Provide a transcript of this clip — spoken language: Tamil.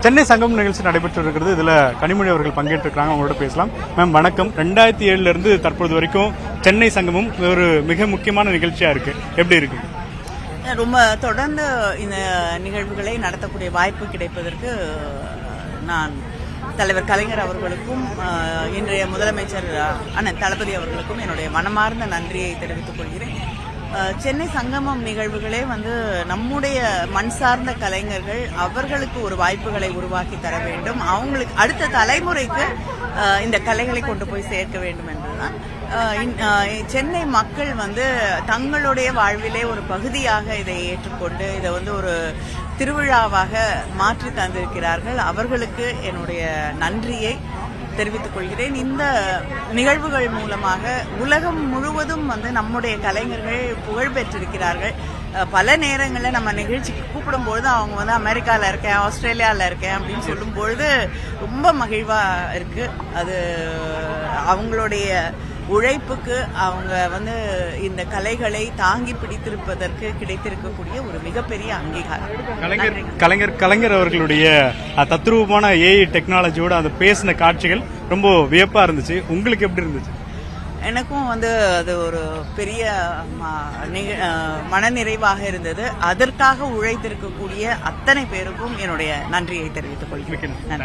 சென்னை சங்கம் நிகழ்ச்சி நடைபெற்று இருக்கிறது. இதுல கனிமொழி அவர்கள் பங்கேற்றிருக்காங்க. அவங்களோட பேசலாம். மேம் வணக்கம். 2007 இருந்து தற்போது வரைக்கும் சென்னை சங்கமும் ஒரு மிக முக்கியமான நிகழ்ச்சியா இருக்கு. எப்படி இருக்கு? ரொம்ப தொடர்ந்து இந்த நிகழ்வுகளை நடத்தக்கூடிய வாய்ப்பு கிடைப்பதற்கு நான் தலைவர் கலைஞர் அவர்களுக்கும் இன்றைய முதலமைச்சர் அண்ணன் தளபதி அவர்களுக்கும் என்னுடைய மனமார்ந்த நன்றியை தெரிவித்துக் கொள்கிறேன். சென்னை சங்கமம் நிகழ்வுகளே நம்முடைய மண் சார்ந்த கலைஞர்கள் அவர்களுக்கு ஒரு வாய்ப்புகளை உருவாக்கி தர வேண்டும், அவங்களுக்கு அடுத்த தலைமுறைக்கு இந்த கலைகளை கொண்டு போய் சேர்க்க வேண்டும் என்பதுதான். சென்னை மக்கள் தங்களுடைய வாழ்விலே ஒரு பகுதியாக இதை ஏற்றுக்கொண்டு இதை ஒரு திருவிழாவாக மாற்றி தந்திருக்கிறார்கள். அவர்களுக்கு என்னுடைய நன்றியை தெரிவித்துக் கொள்கிறேன். இந்த நிகழ்வுகள் மூலமாக உலகம் முழுவதும் நம்முடைய கலைஞர்கள் புகழ் பெற்றிருக்கிறார்கள். பல நேரங்களில் நம்ம நிகழ்ச்சிக்கு கூப்பிடும்பொழுது அவங்க அமெரிக்காவில் இருக்கேன், ஆஸ்திரேலியாவில் இருக்கேன் அப்படின்னு சொல்லும்பொழுது ரொம்ப மகிழ்வா இருக்கு. அது அவங்களுடைய உழைப்புக்கு அவங்க இந்த கலைகளை தாங்கி பிடித்திருப்பதற்கு கிடைத்திருக்கக்கூடிய ஒரு மிகப்பெரிய அங்கீகாரம். கலைஞர் அவர்களுடைய தத்ரூபமான ஏஐ டெக்னாலஜியோட அந்த பேசின காட்சிகள் ரொம்ப வியப்பா இருந்துச்சு. உங்களுக்கு எப்படி இருந்துச்சு? எனக்கும் அது ஒரு பெரிய மனநிறைவாக இருந்தது. அதற்காக உழைத்திருக்கக்கூடிய அத்தனை பேருக்கும் என்னுடைய நன்றியை தெரிவித்துக் கொள்கிறேன்.